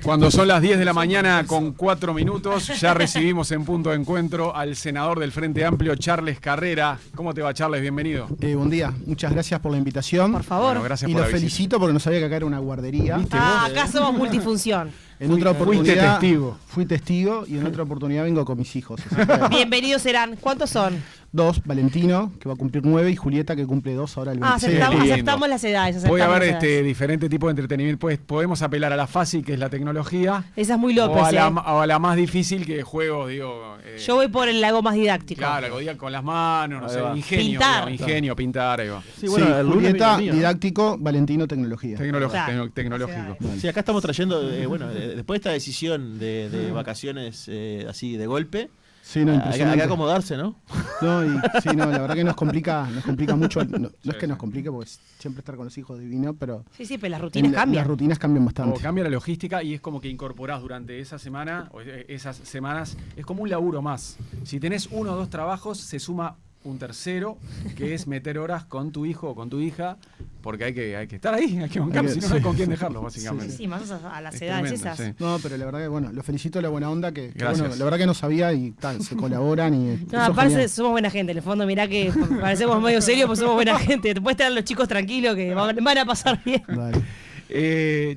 Cuando son las 10 de la mañana con 4 minutos, ya recibimos en punto de encuentro al senador del Frente Amplio, Charles Carrera. ¿Cómo te va, Charles? Bienvenido. Buen día, muchas gracias por la invitación. Por favor. Bueno, gracias y por lo la visita. felicito porque no sabía que acá era una guardería. Acá somos multifunción. En otra oportunidad Fuiste testigo. Fui testigo y en otra oportunidad vengo con mis hijos. Así que, Bienvenidos serán. ¿Cuántos son? 2, Valentino, que va a cumplir 9, y Julieta, que cumple 2 ahora el 26. lindo. Aceptamos las edades. Puede aceptamos haber las edades. diferentes tipos de entretenimiento. Pues podemos apelar a la fácil, que es la tecnología. Esa es muy López, o a la más difícil, que es juegos, digo. Yo voy por el lago más didáctico. Claro, algo diga con las manos, no sé, ingenio. Pintar. Digamos, ingenio, pintar. Ahí va. Sí, bueno, el lunes Julieta, viene el mío, ¿no? didáctico, Valentino, tecnología. Claro. Tecnológico. Sí, acá estamos trayendo, después de esta decisión de vacaciones así de golpe, Sí, no, hay impresionante. que acomodarse, ¿no? No, sí, no, la verdad que nos complica mucho. No es que nos complique porque siempre estar con los hijos divino, pero Sí, pero las rutinas cambian. las rutinas cambian O bastante. cambia la logística y es como que incorporás durante esa semana o esas semanas, es como un laburo más. Si tenés 1 o 2 trabajos, se suma un tercero, que es meter horas con tu hijo o con tu hija, porque hay que estar ahí, hay que bancarlo, si no, no hay con quién dejarlo, básicamente. Sí, más a las Es edades tremendo, esas. sí. No, pero la verdad que bueno, lo felicito de la buena onda, que Gracias. bueno, la verdad que no sabía y tal, se colaboran y No, eso es aparte genial. somos buena gente, en el fondo mirá que parecemos medio serios, pues somos buena gente. Después estar los chicos tranquilos que van a pasar bien. Dale.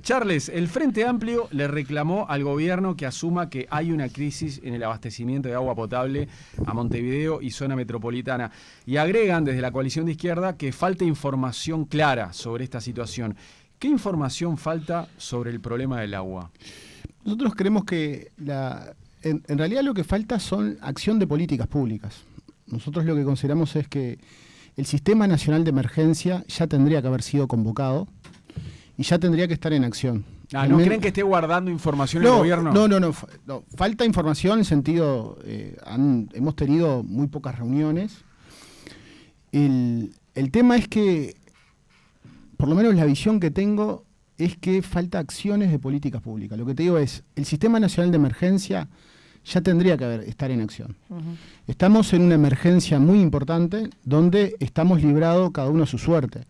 Charles, el Frente Amplio le reclamó al gobierno que asuma que hay una crisis en el abastecimiento de agua potable a Montevideo y zona metropolitana. Y agregan desde la coalición de izquierda que falta información clara sobre esta situación. ¿Qué información falta sobre el problema del agua? Nosotros creemos que en realidad lo que falta son acción de políticas públicas. Nosotros lo que consideramos es que el Sistema Nacional de Emergencia ya tendría que haber sido convocado y ya tendría que estar en acción. ¿No creen que esté guardando información el gobierno? No. Falta información en el sentido, hemos tenido muy pocas reuniones. El tema es que, por lo menos la visión que tengo, es que falta acciones de políticas públicas. Lo que te digo es, el Sistema Nacional de Emergencia ya tendría que estar en acción. Estamos en una emergencia muy importante donde estamos librados cada uno a su suerte.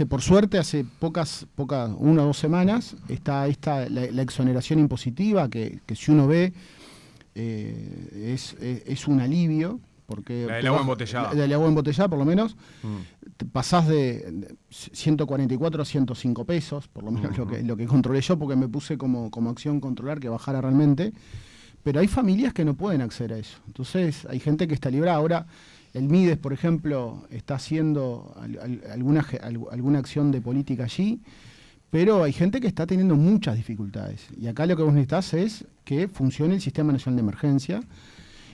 Por suerte, hace pocas 1 o 2 semanas, está la exoneración impositiva, que si uno ve, es un alivio. Porque La del agua embotellada. La del agua embotellada, por lo menos. Te pasás de 144 a 105 pesos, por lo menos lo que controlé yo, porque me puse como acción controlar que bajara realmente. Pero hay familias que no pueden acceder a eso. Entonces, hay gente que está librada. Ahora, el Mides, por ejemplo, está haciendo alguna acción de política allí, pero hay gente que está teniendo muchas dificultades. Y acá lo que vos necesitás es que funcione el Sistema Nacional de Emergencia.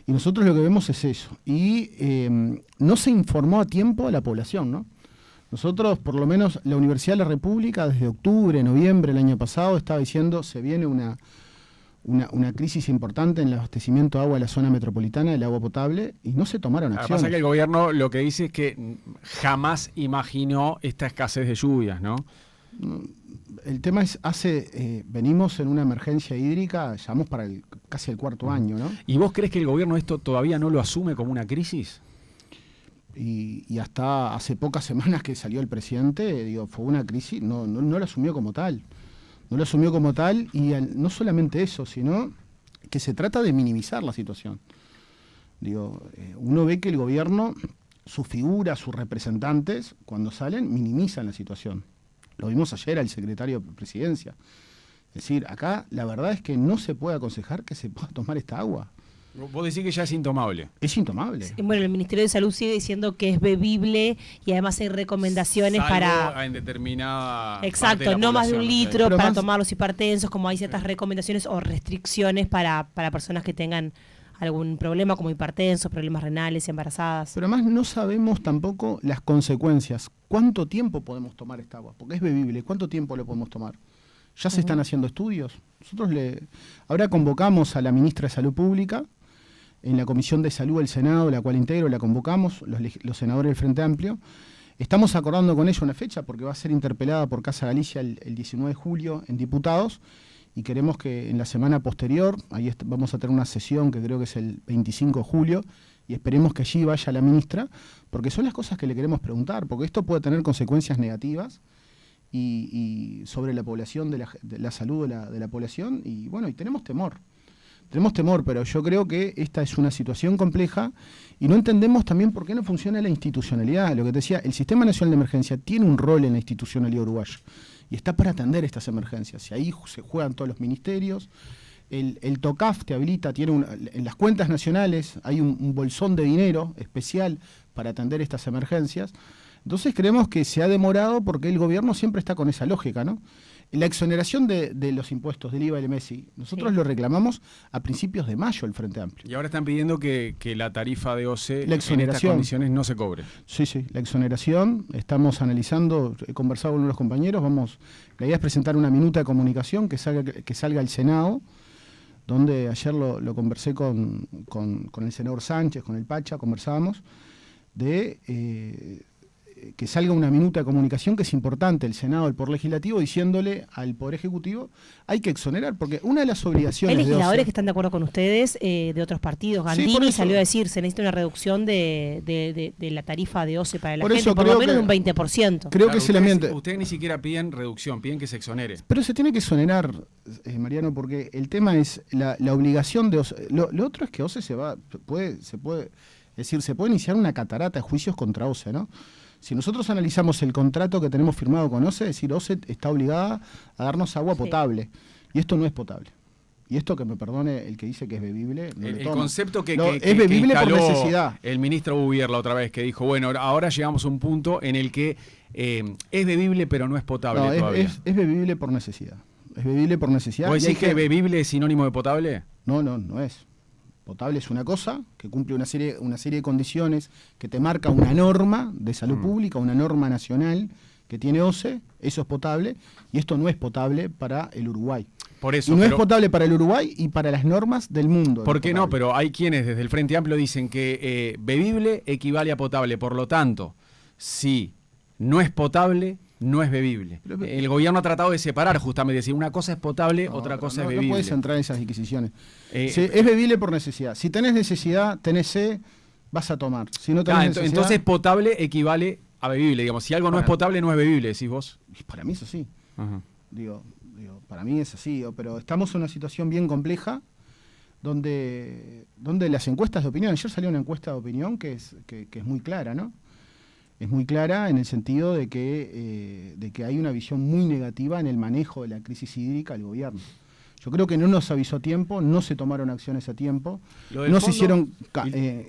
Y nosotros lo que vemos es eso. Y no se informó a tiempo a la población, ¿no? Nosotros, por lo menos, la Universidad de la República, desde octubre, noviembre del año pasado, estaba diciendo se viene una crisis importante en el abastecimiento de agua de la zona metropolitana, del agua potable, y no se tomaron Lo que acciones. pasa es que el gobierno lo que dice es que jamás imaginó esta escasez de lluvias, ¿no? El tema es, venimos en una emergencia hídrica, llevamos para casi el 4º año, ¿no? ¿Y vos crees que el gobierno esto todavía no lo asume como una crisis? Y hasta hace pocas semanas que salió el presidente, fue una crisis, no lo asumió como tal. No lo asumió como tal y no solamente eso, sino que se trata de minimizar la situación. Uno ve que el gobierno, su figura, sus representantes, cuando salen, minimizan la situación. Lo vimos ayer al secretario de Presidencia. Es decir, acá la verdad es que no se puede aconsejar que se pueda tomar esta agua. Vos decís que ya es intomable. Es intomable. Bueno, el Ministerio de Salud sigue diciendo que es bebible y además hay recomendaciones Salvo para... en determinada parte de Exacto, la no más de un población, litro Pero para más- tomar los hipertensos, como hay ciertas recomendaciones o restricciones para personas que tengan algún problema como hipertensos, problemas renales, embarazadas. Pero además no sabemos tampoco las consecuencias. ¿Cuánto tiempo podemos tomar esta agua? Porque es bebible. ¿Cuánto tiempo lo podemos tomar? Ya se están haciendo estudios. Nosotros ahora convocamos a la ministra de Salud Pública en la Comisión de Salud del Senado, la cual integro, la convocamos, los senadores del Frente Amplio. Estamos acordando con ella una fecha porque va a ser interpelada por Casa Galicia el 19 de julio en diputados y queremos que en la semana posterior, vamos a tener una sesión que creo que es el 25 de julio y esperemos que allí vaya la ministra, porque son las cosas que le queremos preguntar, porque esto puede tener consecuencias negativas y sobre la población, de la salud de la población, y bueno, y tenemos temor. Tenemos temor, pero yo creo que esta es una situación compleja y no entendemos también por qué no funciona la institucionalidad. Lo que te decía, el Sistema Nacional de Emergencia tiene un rol en la institucionalidad uruguaya y está para atender estas emergencias. Y ahí se juegan todos los ministerios. El TOCAF te habilita, en las cuentas nacionales hay un bolsón de dinero especial para atender estas emergencias. Entonces creemos que se ha demorado porque el gobierno siempre está con esa lógica, ¿no? La exoneración de los impuestos del IVA y el MESI, nosotros lo reclamamos a principios de mayo, el Frente Amplio. Y ahora están pidiendo que la tarifa de OCE La en estas condiciones no se cobre. Sí, la exoneración, estamos analizando, he conversado con unos compañeros, la idea es presentar una minuta de comunicación que salga al Senado, donde ayer lo conversé con el senador Sánchez, con el Pacha, conversábamos, que salga una minuta de comunicación que es importante, el Senado, el Poder Legislativo, diciéndole al Poder Ejecutivo, hay que exonerar, porque una de las obligaciones... Hay legisladores que están de acuerdo con ustedes de otros partidos. Gandini salió a decir, se necesita una reducción de la tarifa de OCE para la gente, por lo menos de un 20%. Creo que es el ambiente. Ustedes ni siquiera piden reducción, piden que se exonere. Pero se tiene que exonerar, Mariano, porque el tema es la obligación de OCE. Lo otro es que OCE se puede iniciar una catarata de juicios contra OCE, ¿no? Si nosotros analizamos el contrato que tenemos firmado con OCE, es decir, OCE está obligada a darnos agua potable, y esto no es potable. Y esto, que me perdone el que dice que es bebible, no el lo tomo. concepto que es bebible por necesidad. El ministro Bouvier la otra vez, que dijo, bueno, ahora llegamos a un punto en el que es bebible pero no es potable todavía. Es bebible por necesidad. Es bebible por necesidad. ¿Vos decís que bebible es sinónimo de potable? No es. Potable es una cosa que cumple una serie de condiciones que te marca una norma de salud pública, una norma nacional que tiene OCE, eso es potable, y esto no es potable para el Uruguay. Por eso, y no es potable para el Uruguay y para las normas del mundo. ¿Por qué no? Pero hay quienes desde el Frente Amplio dicen que bebible equivale a potable, por lo tanto, si no es potable, no es bebible. El gobierno ha tratado de separar justamente, decir una cosa es potable, otra cosa es bebible. No puedes entrar en esas disquisiciones. Es bebible por necesidad. Si tenés necesidad, tenés sed, vas a tomar. Si no tenés necesidad, entonces potable equivale a bebible, digamos. Si algo no es potable, no es bebible, decís vos. Para mí es así. Digo, para mí es así. Pero estamos en una situación bien compleja donde las encuestas de opinión, ayer salió una encuesta de opinión que es muy clara, ¿no? Es muy clara en el sentido de que hay una visión muy negativa en el manejo de la crisis hídrica del gobierno. Yo creo que no nos avisó a tiempo, no se tomaron acciones a tiempo, se hicieron...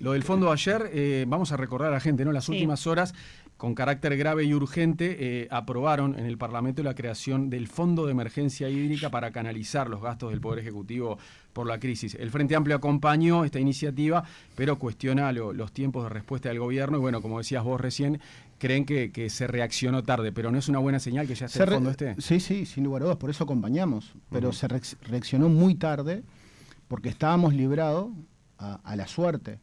Lo del fondo ayer, vamos a recordar a la gente, ¿no? Las últimas horas, con carácter grave y urgente, aprobaron en el Parlamento la creación del Fondo de Emergencia Hídrica para canalizar los gastos del Poder Ejecutivo por la crisis. El Frente Amplio acompañó esta iniciativa, pero cuestiona los tiempos de respuesta del gobierno y bueno, como decías vos recién, creen que se reaccionó tarde, pero no es una buena señal que ya esté el fondo este. Sí, sin lugar a dudas, por eso acompañamos, pero se reaccionó muy tarde porque estábamos librados a la suerte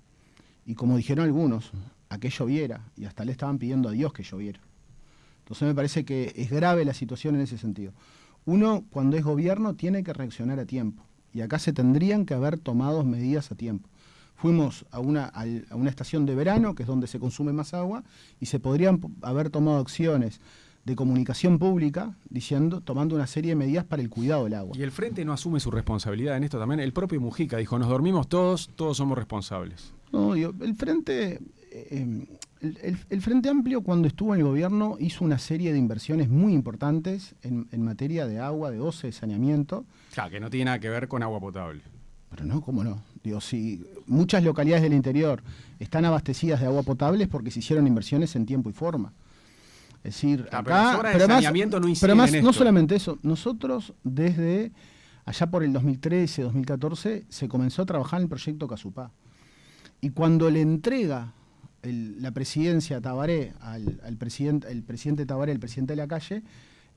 y como dijeron algunos, a que lloviera, y hasta le estaban pidiendo a Dios que lloviera. Entonces me parece que es grave la situación en ese sentido. Uno, cuando es gobierno, tiene que reaccionar a tiempo, y acá se tendrían que haber tomado medidas a tiempo. Fuimos a una estación de verano, que es donde se consume más agua, y se podrían haber tomado acciones de comunicación pública, tomando una serie de medidas para el cuidado del agua. Y el Frente no asume su responsabilidad en esto también. El propio Mujica dijo, nos dormimos todos somos responsables. No, el Frente... El Frente Amplio, cuando estuvo en el gobierno, hizo una serie de inversiones muy importantes en materia de agua, de OCE, de saneamiento. Claro, que no tiene nada que ver con agua potable. Pero no, ¿cómo no? Digo, si muchas localidades del interior están abastecidas de agua potable es porque se hicieron inversiones en tiempo y forma. Es decir, acá... Pero no solamente eso, nosotros desde allá por el 2013, 2014, se comenzó a trabajar en el proyecto Casupá. Y cuando le entrega la presidencia a Tabaré, el presidente Tabaré, el presidente de la calle,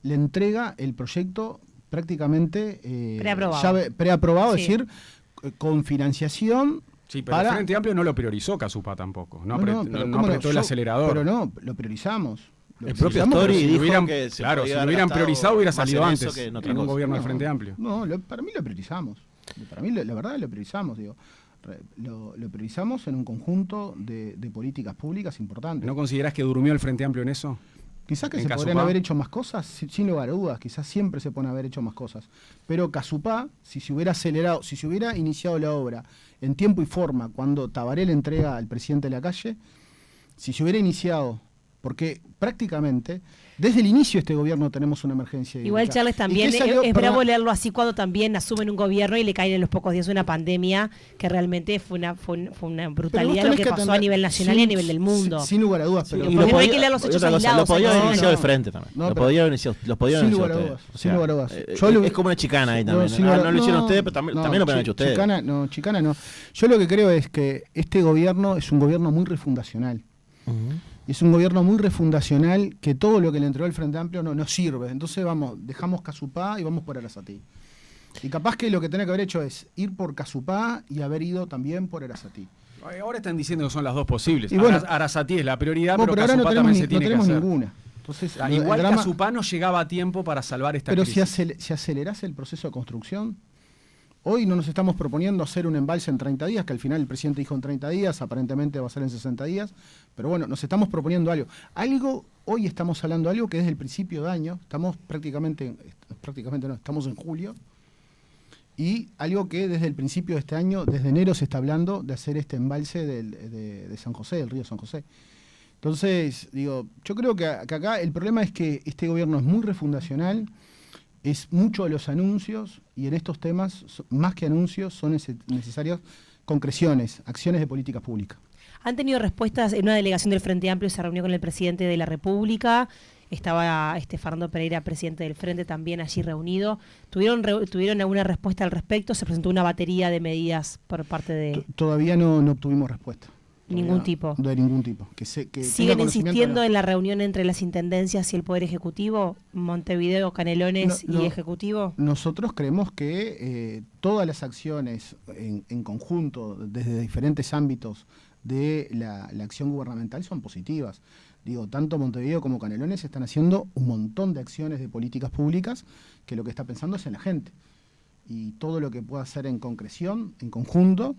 le entrega el proyecto prácticamente preaprobado, es decir, con financiación. Sí, pero el Frente Amplio no lo priorizó Casupá tampoco, no apretó el acelerador. Pero no, lo priorizamos. El propio Story dijo que si lo hubieran priorizado hubiera salido antes en un gobierno del Frente Amplio. No, para mí lo priorizamos. Para mí, la verdad, lo priorizamos, digo. Lo priorizamos en un conjunto de políticas públicas importantes. ¿No considerás que durmió el Frente Amplio en eso? Quizás que se podrían haber hecho más cosas, sin lugar a dudas, quizás siempre se pueden haber hecho más cosas. Pero Casupá, si se hubiera acelerado, si se hubiera iniciado la obra en tiempo y forma, cuando Tabaré le entrega al presidente de la calle, si se hubiera iniciado, porque prácticamente desde el inicio de este gobierno tenemos una emergencia hídrica. Igual Charles también es bravo leerlo así cuando también asumen un gobierno y le caen en los pocos días una pandemia que realmente fue una brutalidad lo que pasó a nivel nacional y a nivel del mundo. Sin lugar a dudas, pero no hay que leer los hechos aislados. Lo podía haber iniciado el frente también. Los podía haber iniciado ustedes. Sin lugar a dudas. Es como una chicana ahí también. No lo hicieron ustedes, pero también lo habían hecho ustedes. Chicana no. Yo lo que creo es que este gobierno es un gobierno muy refundacional. Es un gobierno muy refundacional que todo lo que le entregó el Frente Amplio no sirve. Entonces dejamos Casupá y vamos por Arasatí. Y capaz que lo que tenía que haber hecho es ir por Casupá y haber ido también por Arasatí. Ahora están diciendo que son las dos posibles. Y bueno, Arasatí es la prioridad, pero ahora Casupá también se tiene que hacer. Ninguna. Entonces, igual Casupá no llegaba a tiempo para salvar esta crisis. Pero si acelerase el proceso de construcción, hoy no nos estamos proponiendo hacer un embalse en 30 días, que al final el presidente dijo en 30 días, aparentemente va a ser en 60 días, pero bueno, nos estamos proponiendo algo. Hoy estamos hablando de algo que desde el principio de año, estamos estamos en julio, y algo que desde el principio de este año, desde enero se está hablando de hacer este embalse de San José, del río San José. Entonces, yo creo que acá el problema es que este gobierno es muy refundacional, es mucho de los anuncios, y en estos temas, más que anuncios, son necesarias concreciones, acciones de políticas públicas. ¿Han tenido respuestas? En una delegación del Frente Amplio se reunió con el presidente de la República, estaba Fernando Pereira, presidente del Frente, también allí reunido. ¿Tuvieron alguna respuesta al respecto? ¿Se presentó una batería de medidas por parte de...? Todavía no obtuvimos respuesta. Ningún tipo. De ningún tipo. ¿Siguen insistiendo en la reunión entre las intendencias y el Poder Ejecutivo? Montevideo, Canelones y Ejecutivo. Nosotros creemos que todas las acciones en conjunto, desde diferentes ámbitos de la acción gubernamental, son positivas. Tanto Montevideo como Canelones están haciendo un montón de acciones de políticas públicas que lo que está pensando es en la gente. Y todo lo que pueda hacer en concreción, en conjunto,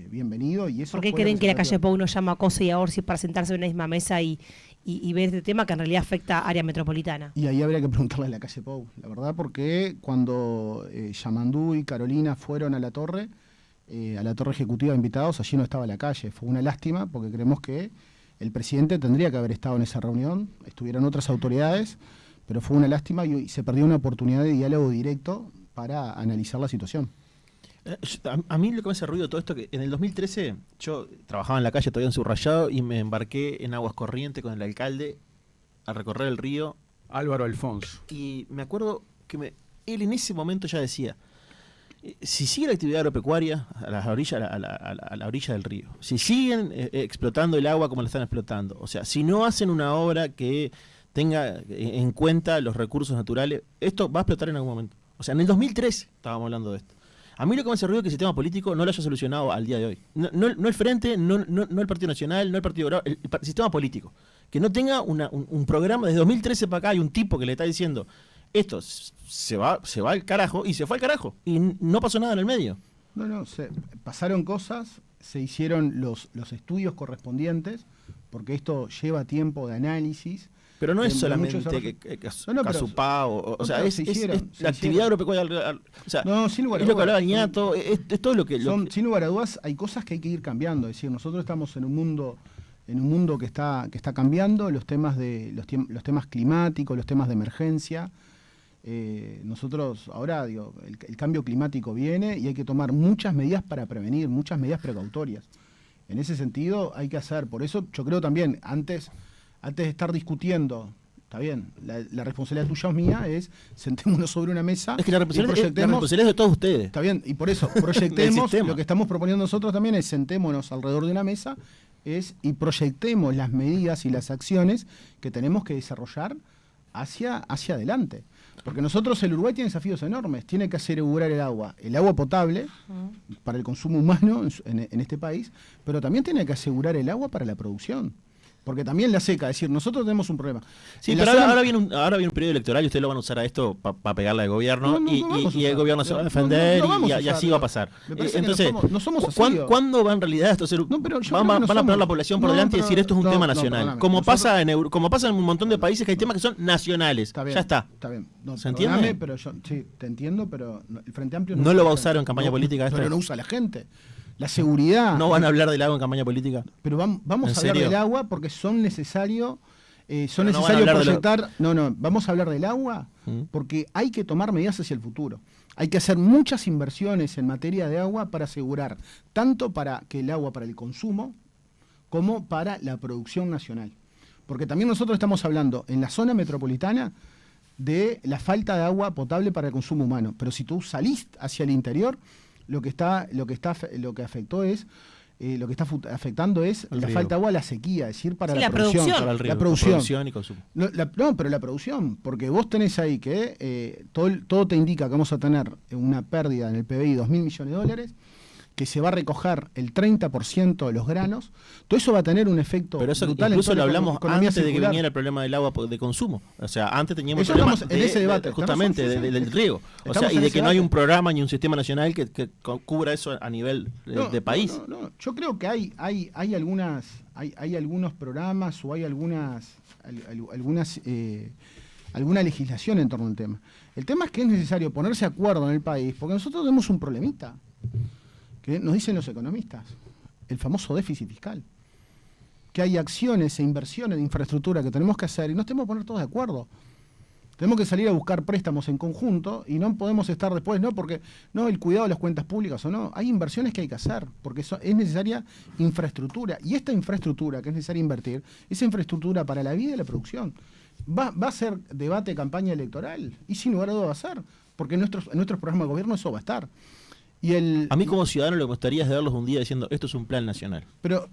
bienvenido. Y eso. ¿Por qué creen que la calle Pou no llama a COSE y a Orsi para sentarse en una misma mesa y ver este tema que en realidad afecta a área metropolitana? Y ahí habría que preguntarle a la calle Pou, la verdad, porque cuando Yamandú y Carolina fueron a la torre ejecutiva invitados, allí no estaba la calle. Fue una lástima porque creemos que el presidente tendría que haber estado en esa reunión, estuvieron otras autoridades, pero fue una lástima y se perdió una oportunidad de diálogo directo para analizar la situación. A mí lo que me hace ruido todo esto, que en el 2013 yo trabajaba en la calle todavía en Subrayado y me embarqué en Aguas Corrientes con el alcalde a recorrer el río. Álvaro Alfonso. Y me acuerdo que él en ese momento ya decía, si sigue la actividad agropecuaria a la orilla del río, si siguen explotando el agua como la están explotando, o sea, si no hacen una obra que tenga en cuenta los recursos naturales, esto va a explotar en algún momento. O sea, en el 2013 estábamos hablando de esto. A mí lo que me hace ruido es que el sistema político no lo haya solucionado al día de hoy. No el Frente, no el Partido Nacional, no el Partido Bravo, el sistema político. Que no tenga un programa desde 2013 para acá, hay un tipo que le está diciendo, esto se va al carajo, y se fue al carajo. Y no pasó nada en el medio. Pasaron cosas, se hicieron los estudios correspondientes, porque esto lleva tiempo de análisis. Pero no es solamente Casupá, es la actividad agropecuaria. Sin lugar a dudas, es lo que hablaba Ñato, es todo lo que... Sin lugar a dudas, hay cosas que hay que ir cambiando. Es decir, nosotros estamos en un mundo que está cambiando, los temas climáticos, los temas de emergencia. Nosotros ahora, el cambio climático viene y hay que tomar muchas medidas para prevenir, muchas medidas precautorias. En ese sentido hay que hacer, por eso yo creo también, antes de estar discutiendo, está bien, la responsabilidad tuya o mía es sentémonos sobre una mesa. Es que la responsabilidad es de todos ustedes. Está bien, y por eso proyectemos, lo que estamos proponiendo nosotros también es sentémonos alrededor de una mesa y proyectemos las medidas y las acciones que tenemos que desarrollar hacia adelante. Porque nosotros, el Uruguay tiene desafíos enormes, tiene que asegurar el agua potable para el consumo humano en este país, pero también tiene que asegurar el agua para la producción. Porque también la seca, es decir, nosotros tenemos un problema. Sí, En pero la zona- ahora viene un periodo electoral y ustedes lo van a usar a esto para pegarle al gobierno No, y vamos a el usar. gobierno se va a No, defender no vamos y a así usar. va a pasar. Me parece que Entonces, no somos así, ¿cuándo va en realidad esto a ser? No, pero yo van creo que no a poner somos. la población por No, delante y pero- decir esto es un no, tema no, nacional. perdóname. Como Nosotros- como pasa en un montón de países que hay temas que son nacionales. Está bien, Ya está. Está bien. No, ¿Se perdóname, entiende? pero yo sí, te entiendo, pero el Frente Amplio ¿No usa lo va a la usar gente. en campaña política esto? Pero no usa la gente. La seguridad. ¿No van a hablar del agua en campaña política? Pero vamos ¿En a hablar serio? del agua porque son necesarios. Pero no van a hablar de lo- proyectar. No, vamos a hablar del agua porque hay que tomar medidas hacia el futuro. Hay que hacer muchas inversiones en materia de agua para asegurar tanto para que el agua para el consumo como para la producción nacional. Porque también nosotros estamos hablando en la zona metropolitana de la falta de agua potable para el consumo humano. Pero si tú salís hacia el interior, lo que está afectando es El la riego. falta de agua, la sequía, es decir, para Sí, la la producción. producción. Para el riego, La producción. y consumo. No, pero la producción, porque vos tenés ahí que todo te indica que vamos a tener una pérdida en el PBI de 2.000 millones de dólares, que se va a recoger el 30% de los granos. Todo eso va a tener un efecto Pero eso brutal en incluso toda lo la hablamos economía antes de que circular. viniera el problema del agua de consumo. O sea, antes teníamos Eso el problema estamos en ese debate. justamente Estamos- sí, sí. del riego. O Estamos sea, y en de ese que no hay debate. un programa ni un sistema nacional que cubra eso a nivel de país. No. Yo creo que hay algunos programas o hay alguna legislación en torno al tema. El tema es que es necesario ponerse de acuerdo en el país, porque nosotros tenemos un problemita, que nos dicen los economistas, el famoso déficit fiscal. Que hay acciones e inversiones de infraestructura que tenemos que hacer y nos tenemos que poner todos de acuerdo. Tenemos que salir a buscar préstamos en conjunto y no podemos estar después, porque el cuidado de las cuentas públicas o no. Hay inversiones que hay que hacer, porque es necesaria infraestructura. Y esta infraestructura que es necesaria invertir, es infraestructura para la vida y la producción. ¿Va a ser debate, campaña electoral? Y sin lugar a dudas va a ser, porque en nuestros programas de gobierno eso va a estar. A mí como ciudadano lo que me gustaría es verlos un día diciendo esto es un plan nacional. Pero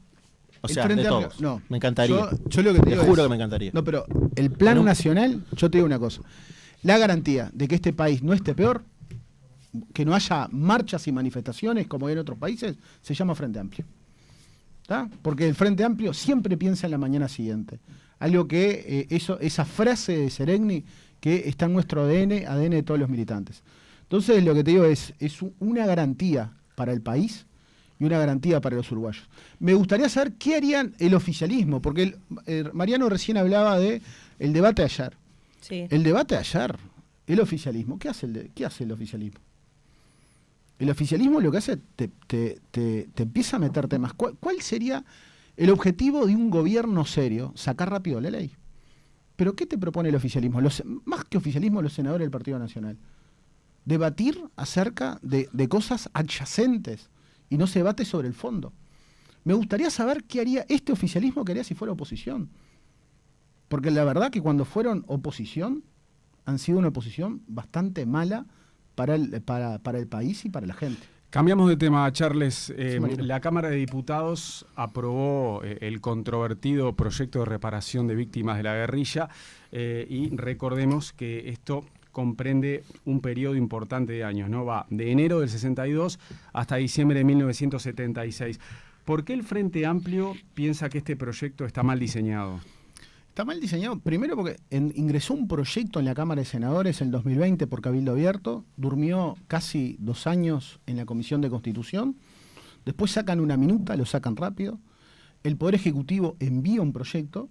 O el sea, Frente de Amplio- todos. no. Me encantaría. Yo lo que te digo juro es- que me encantaría. No, pero el plan Pero- nacional, yo te digo una cosa. La garantía de que este país no esté peor, que no haya marchas y manifestaciones como hay en otros países, se llama Frente Amplio. ¿Tá? Porque el Frente Amplio siempre piensa en la mañana siguiente. Algo que esa frase de Seregni que está en nuestro ADN de todos los militantes. Entonces lo que te digo es una garantía para el país y una garantía para los uruguayos. Me gustaría saber qué harían el oficialismo, porque Mariano recién hablaba de el debate de ayer. Sí. El debate de ayer, el oficialismo, ¿qué hace el oficialismo? El oficialismo lo que hace, te empieza a meter temas. ¿Cuál sería el objetivo de un gobierno serio? Sacar rápido la ley. ¿Pero qué te propone el oficialismo? Más que oficialismo, los senadores del Partido Nacional. Debatir acerca de cosas adyacentes y no se debate sobre el fondo. Me gustaría saber qué haría este oficialismo, qué haría si fuera oposición. Porque la verdad que cuando fueron oposición, han sido una oposición bastante mala para el país y para la gente. Cambiamos de tema, Charles. Mariano. La Cámara de Diputados aprobó el controvertido proyecto de reparación de víctimas de la guerrilla y recordemos que esto comprende un periodo importante de años, ¿no? Va de enero del 62 hasta diciembre de 1976. ¿Por qué el Frente Amplio piensa que este proyecto está mal diseñado? Está mal diseñado, primero porque ingresó un proyecto en la Cámara de Senadores en el 2020 por Cabildo Abierto, durmió casi 2 años en la Comisión de Constitución, después sacan una minuta, lo sacan rápido, el Poder Ejecutivo envía un proyecto,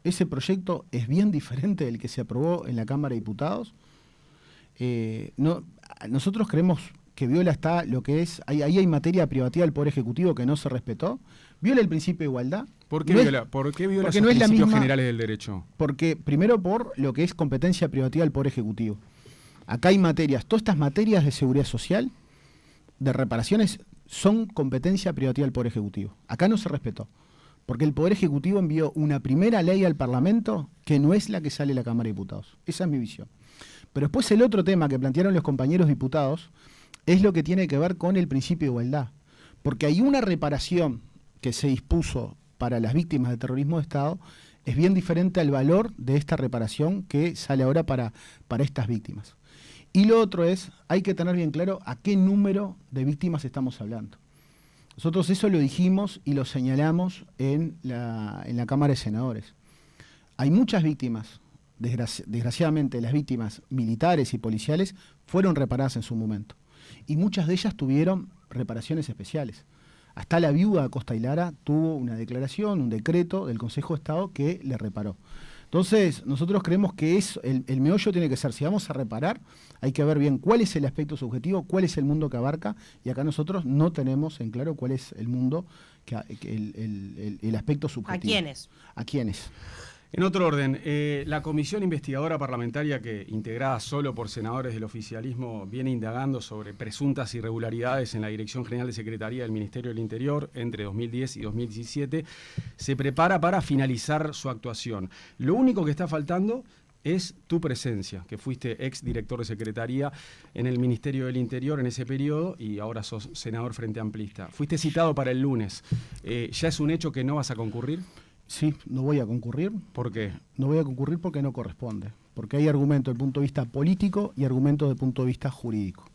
ese proyecto es bien diferente del que se aprobó en la Cámara de Diputados. Nosotros creemos que viola lo que es, ahí hay materia privativa del Poder Ejecutivo que no se respetó, viola el principio de igualdad. ¿Por qué No es- viola, porque porque esos no es la principios misma- generales del derecho? Porque primero por lo que es competencia privativa del Poder Ejecutivo. Acá hay materias, todas estas materias de seguridad social, de reparaciones, son competencia privativa del Poder Ejecutivo. Acá no se respetó. Porque el Poder Ejecutivo envió una primera ley al Parlamento que no es la que sale de la Cámara de Diputados. Esa es mi visión. Pero después el otro tema que plantearon los compañeros diputados es lo que tiene que ver con el principio de igualdad. Porque hay una reparación que se dispuso para las víctimas de terrorismo de Estado, es bien diferente al valor de esta reparación que sale ahora para estas víctimas. Y lo otro es, hay que tener bien claro a qué número de víctimas estamos hablando. Nosotros eso lo dijimos y lo señalamos en la Cámara de Senadores. Hay muchas víctimas. Desgraciadamente, las víctimas militares y policiales fueron reparadas en su momento. Y muchas de ellas tuvieron reparaciones especiales. Hasta la viuda de Acosta y Lara tuvo una declaración, un decreto del Consejo de Estado que le reparó. Entonces, nosotros creemos que el meollo tiene que ser, si vamos a reparar, hay que ver bien cuál es el aspecto subjetivo, cuál es el mundo que abarca, y acá nosotros no tenemos en claro cuál es el mundo, el aspecto subjetivo. ¿A quiénes? ¿A quiénes? En otro orden, la comisión investigadora parlamentaria, que integrada solo por senadores del oficialismo, viene indagando sobre presuntas irregularidades en la Dirección General de Secretaría del Ministerio del Interior entre 2010 y 2017, se prepara para finalizar su actuación. Lo único que está faltando es tu presencia, que fuiste ex director de Secretaría en el Ministerio del Interior en ese periodo y ahora sos senador Frente Amplista. Fuiste citado para el lunes. ¿Ya es un hecho que no vas a concurrir? Sí, no voy a concurrir. ¿Por qué? No voy a concurrir porque no corresponde. Porque hay argumentos desde el punto de vista político y argumentos desde el punto de vista jurídico.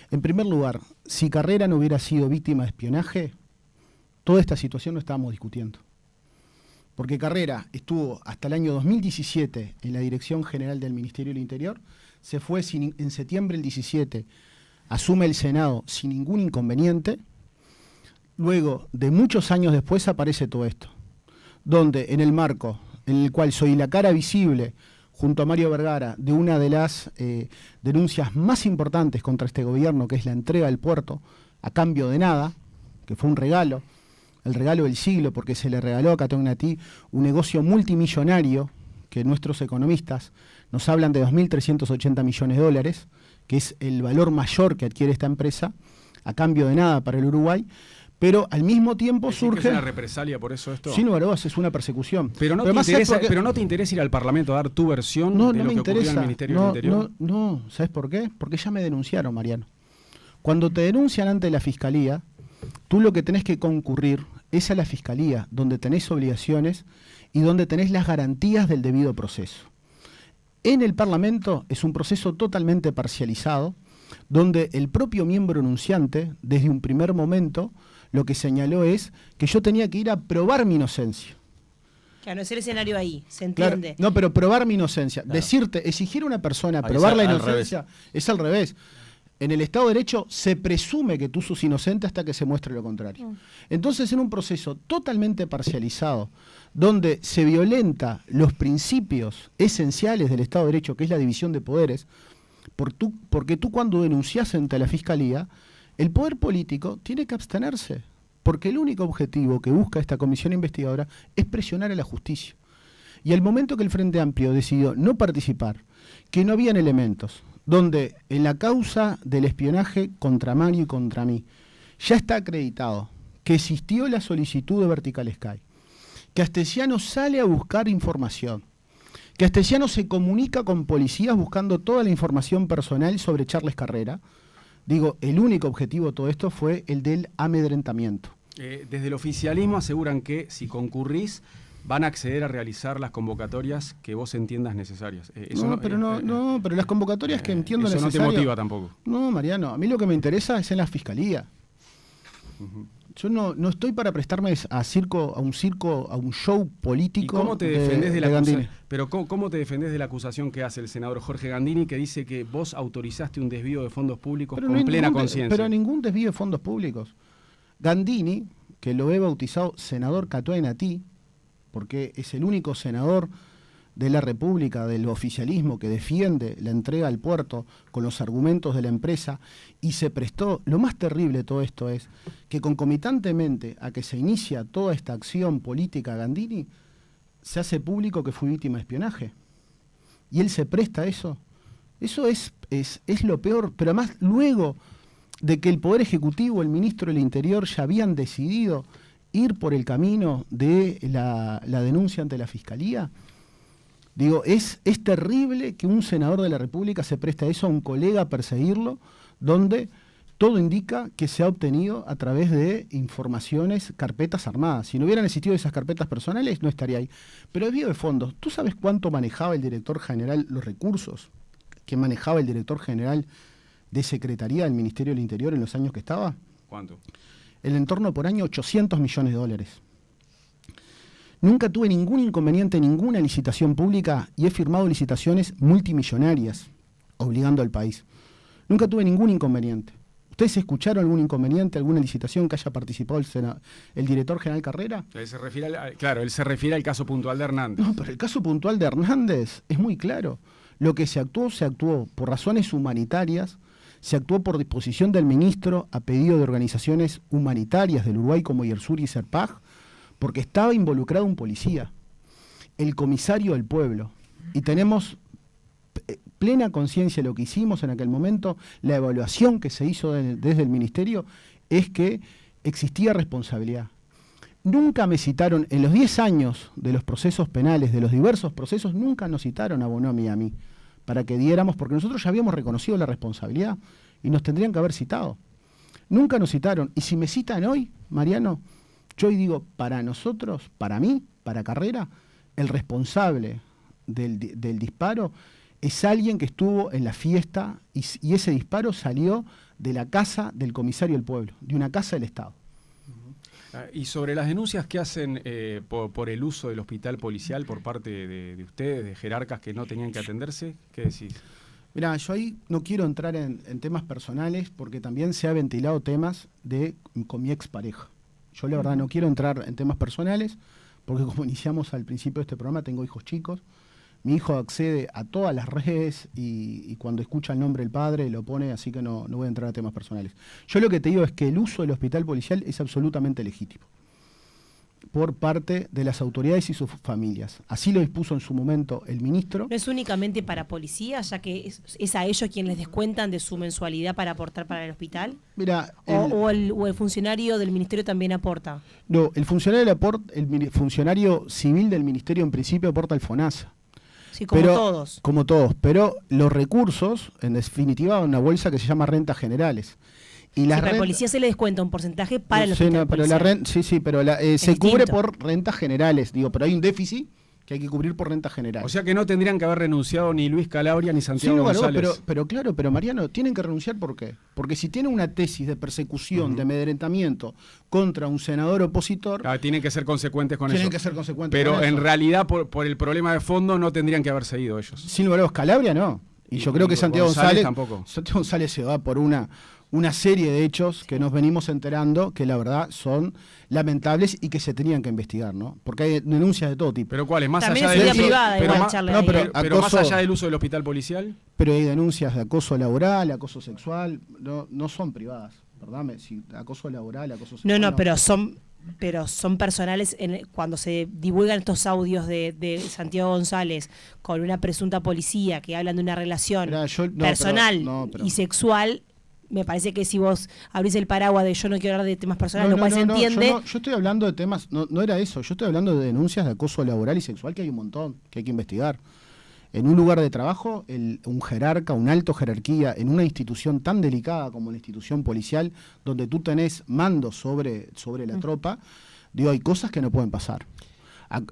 En primer lugar, si Carrera no hubiera sido víctima de espionaje, toda esta situación no estábamos discutiendo. Porque Carrera estuvo hasta el año 2017 en la Dirección General del Ministerio del Interior, se fue en septiembre del 17, asume el Senado sin ningún inconveniente. Luego, de muchos años después, aparece todo esto, donde en el marco en el cual soy la cara visible junto a Mario Vergara de una de las denuncias más importantes contra este gobierno, que es la entrega del puerto a cambio de nada, que fue un regalo, el regalo del siglo, porque se le regaló a Catonatí un negocio multimillonario que nuestros economistas nos hablan de 2.380 millones de dólares, que es el valor mayor que adquiere esta empresa, a cambio de nada para el Uruguay. Pero al mismo tiempo surge... ¿Es una represalia por eso esto? Sin lugar a dudas, es una persecución. Pero no te interesa ir al Parlamento a dar tu versión de lo que ocurrió en el Ministerio del Interior. No, ¿sabes por qué? Porque ya me denunciaron, Mariano. Cuando te denuncian ante la Fiscalía, tú lo que tenés que concurrir es a la Fiscalía, donde tenés obligaciones y donde tenés las garantías del debido proceso. En el Parlamento es un proceso totalmente parcializado, donde el propio miembro enunciante, desde un primer momento, lo que señaló es que yo tenía que ir a probar mi inocencia. Claro, no es el escenario ahí, se entiende. Claro, no, pero probar mi inocencia. Claro. Decirte, exigir a una persona probar la inocencia es al revés. En el Estado de Derecho se presume que tú sos inocente hasta que se muestre lo contrario. Entonces, en un proceso totalmente parcializado, donde se violenta los principios esenciales del Estado de Derecho, que es la división de poderes, porque tú cuando denunciás ante la Fiscalía, el poder político tiene que abstenerse, porque el único objetivo que busca esta comisión investigadora es presionar a la justicia. Y al momento que el Frente Amplio decidió no participar, que no habían elementos, donde en la causa del espionaje contra Mario y contra mí, ya está acreditado que existió la solicitud de Vertical Sky, que Astesiano sale a buscar información, que Astesiano se comunica con policías buscando toda la información personal sobre Charles Carrera. Digo, el único objetivo de todo esto fue el del amedrentamiento. Desde el oficialismo aseguran que si concurrís van a acceder a realizar las convocatorias que vos entiendas necesarias. Pero las convocatorias que entiendo necesarias... Eso no te motiva tampoco. No, Mariano, a mí lo que me interesa es en la Fiscalía. Yo no estoy para prestarme a un show político. ¿Y cómo te defendés de la acusación? Pero ¿cómo te defendés de la acusación que hace el senador Jorge Gandini, que dice que vos autorizaste un desvío de fondos públicos con plena conciencia? Pero ningún desvío de fondos públicos. Gandini, que lo he bautizado senador Catuenatí, porque es el único senador de la República, del oficialismo, que defiende la entrega al puerto con los argumentos de la empresa, y se prestó, lo más terrible de todo esto es que concomitantemente a que se inicia toda esta acción política Gandini, se hace público que fue víctima de espionaje. Y él se presta a eso. Eso es lo peor, pero además luego de que el Poder Ejecutivo, el ministro del Interior, ya habían decidido ir por el camino de la denuncia ante la Fiscalía. Digo, es terrible que un senador de la República se preste a eso, a un colega a perseguirlo, donde todo indica que se ha obtenido a través de informaciones, carpetas armadas. Si no hubieran existido esas carpetas personales, no estaría ahí. Pero desvío de fondos, ¿tú sabes cuánto manejaba el director general, los recursos que manejaba el director general de Secretaría del Ministerio del Interior en los años que estaba? ¿Cuánto? el entorno por año $800 millones. Nunca tuve ningún inconveniente en ninguna licitación pública y he firmado licitaciones multimillonarias, obligando al país. Nunca tuve ningún inconveniente. ¿Ustedes escucharon algún inconveniente, alguna licitación que haya participado el director general Carrera? Él se refiere al caso puntual de Hernández. No, pero el caso puntual de Hernández es muy claro. Lo que se actuó por razones humanitarias, se actuó por disposición del ministro a pedido de organizaciones humanitarias del Uruguay como Yersur y Serpaj, porque estaba involucrado un policía, el comisario del pueblo. Y tenemos plena conciencia de lo que hicimos en aquel momento. La evaluación que se hizo desde el ministerio es que existía responsabilidad. Nunca me citaron, en los 10 años de los procesos penales, de los diversos procesos, nunca nos citaron a Bonomi y a mí, para que diéramos, porque nosotros ya habíamos reconocido la responsabilidad y nos tendrían que haber citado. Nunca nos citaron. Y si me citan hoy, Mariano, yo hoy digo, para nosotros, para mí, para Carrera, el responsable del disparo es alguien que estuvo en la fiesta y ese disparo salió de la casa del comisario del pueblo, de una casa del Estado. Y sobre las denuncias que hacen por el uso del hospital policial por parte de ustedes, de jerarcas que no tenían que atenderse, ¿qué decís? Mirá, yo ahí no quiero entrar en temas personales porque también se ha ventilado temas con mi expareja. Yo la verdad no quiero entrar en temas personales porque como iniciamos al principio de este programa, tengo hijos chicos. Mi hijo accede a todas las redes y cuando escucha el nombre del padre lo pone, así que no voy a entrar a temas personales. Yo lo que te digo es que el uso del hospital policial es absolutamente legítimo por parte de las autoridades y sus familias. Así lo dispuso en su momento el ministro. ¿No es únicamente para policías, ya que es a ellos quienes les descuentan de su mensualidad para aportar para el hospital? Mira, ¿O el funcionario del ministerio también aporta? No, el funcionario civil del ministerio en principio aporta al FONASA. Sí, como todos. Como todos, pero los recursos, en definitiva, una bolsa que se llama rentas generales. Y sí, para la policía se le descuenta un porcentaje para el hospital pero se cubre por rentas generales, pero hay un déficit que hay que cubrir por rentas generales. O sea que no tendrían que haber renunciado ni Luis Calabria ni Santiago González. Pero Mariano, tienen que renunciar ¿por qué? Porque si tienen una tesis de persecución, de amedrentamiento contra un senador opositor... tienen que ser consecuentes con eso. Tienen que ser consecuentes pero con eso. En realidad, por el problema de fondo, no tendrían que haber seguido ellos. Sin lugar a dudas, Calabria no. Y yo creo que Santiago González tampoco. Santiago González se va por una serie de hechos que nos venimos enterando que la verdad son lamentables y que se tenían que investigar, ¿no? Porque hay denuncias de todo tipo. ¿Pero cuáles? Más también allá es vida privada, pero más allá del uso del hospital policial. Pero hay denuncias de acoso laboral, acoso sexual, no son privadas, ¿verdad? Acoso laboral, acoso sexual. No, pero son personales. Cuando se divulgan estos audios de Santiago González con una presunta policía que hablan de una relación personal y sexual, me parece que si vos abrís el paraguas de yo no quiero hablar de temas personales, lo cual se entiende. Yo estoy hablando de temas, no era eso, yo estoy hablando de denuncias de acoso laboral y sexual que hay un montón, que hay que investigar. En un lugar de trabajo, un jerarca, una alto jerarquía, en una institución tan delicada como la institución policial, donde tú tenés mando sobre la tropa, hay cosas que no pueden pasar.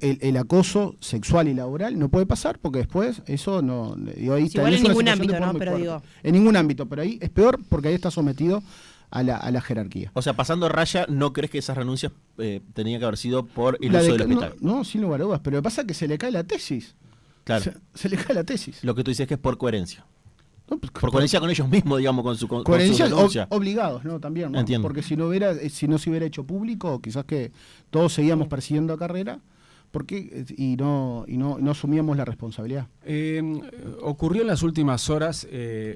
El acoso sexual y laboral no puede pasar porque después eso no... ahí igual en ningún ámbito, ¿no? Pero digo... En ningún ámbito, pero ahí es peor porque ahí está sometido a la jerarquía. O sea, pasando raya, ¿no crees que esas renuncias tenían que haber sido por el uso del hospital? No, sin lugar a dudas, pero lo que pasa es que se le cae la tesis. Claro. Se le cae la tesis. Lo que tú dices es que es por coherencia. No, pues, por coherencia con ellos mismos, digamos, con su coherencia denuncia. Obligados, ¿no? También, ¿no? Entiendo. Porque si no se hubiera hecho público, quizás que todos seguíamos persiguiendo a Carrera, y no asumíamos la responsabilidad. Ocurrió en las últimas horas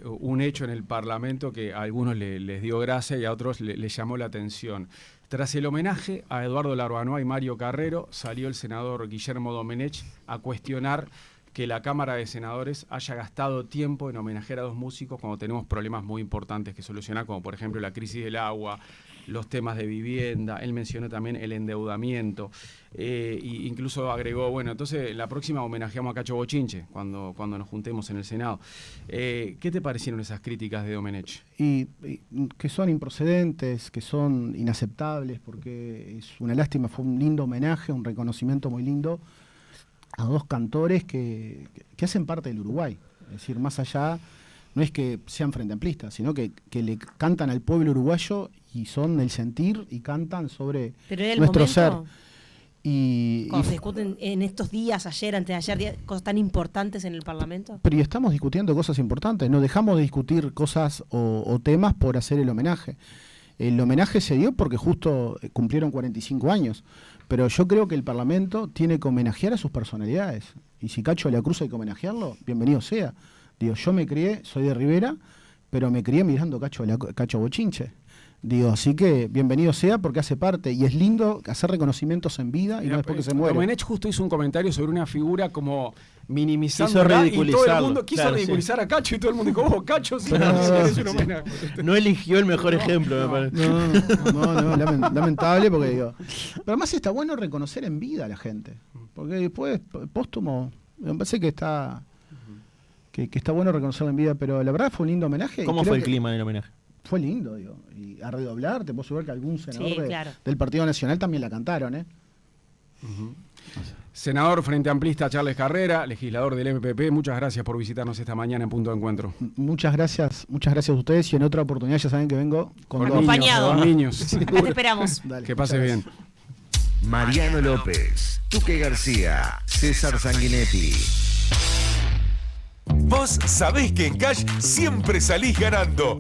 un hecho en el Parlamento que a algunos les dio gracia y a otros les llamó la atención. Tras el homenaje a Eduardo Larbanoa y Mario Carrero, salió el senador Guillermo Domenech a cuestionar que la Cámara de Senadores haya gastado tiempo en homenajear a dos músicos cuando tenemos problemas muy importantes que solucionar, como por ejemplo la crisis del agua, los temas de vivienda. Él mencionó también el endeudamiento, e incluso agregó, entonces la próxima homenajeamos a Cacho Bochinche cuando nos juntemos en el Senado. ¿Qué te parecieron esas críticas de Domenech? Y que son improcedentes, que son inaceptables, porque es una lástima, fue un lindo homenaje, un reconocimiento muy lindo a dos cantores que hacen parte del Uruguay. Es decir, más allá no es que sean frente amplistas, sino que le cantan al pueblo uruguayo y son el sentir y cantan sobre nuestro ser. Cuando se discuten en estos días, ayer, antes de ayer, cosas tan importantes en el Parlamento. Pero y estamos discutiendo cosas importantes, no dejamos de discutir cosas o temas por hacer el homenaje. El homenaje se dio porque justo cumplieron 45 años, pero yo creo que el Parlamento tiene que homenajear a sus personalidades. Y si Cacho de la Cruz hay que homenajearlo, bienvenido sea. Digo, yo me crié, soy de Rivera, pero me crié mirando Cacho Bochinche. Digo, así que bienvenido sea porque hace parte y es lindo hacer reconocimientos en vida y no después que se muere. Domenech justo hizo un comentario sobre una figura como minimizando y todo el mundo quiso ridiculizar a Cacho y todo el mundo dijo, oh, Cacho sí, es un homenaje. No eligió el mejor ejemplo, me parece. No, lamentable porque digo. Pero además está bueno reconocer en vida a la gente. Porque después, póstumo, me parece que está bueno reconocerlo en vida, pero la verdad fue un lindo homenaje. ¿Cómo fue el clima en el homenaje? Fue lindo, digo. Y a redoblar, te puedo asegurar que algún senador claro. del Partido Nacional también la cantaron, ¿eh? Senador Frente Amplista Charles Carrera, legislador del MPP, muchas gracias por visitarnos esta mañana en Punto de Encuentro. Muchas gracias a ustedes y en otra oportunidad ya saben que vengo con acompañado. Dos niños. Acá te esperamos. Dale, Que pase bien. Mariano López, Tuque García, César Sanguinetti. Vos sabés que en Cash siempre salís ganando.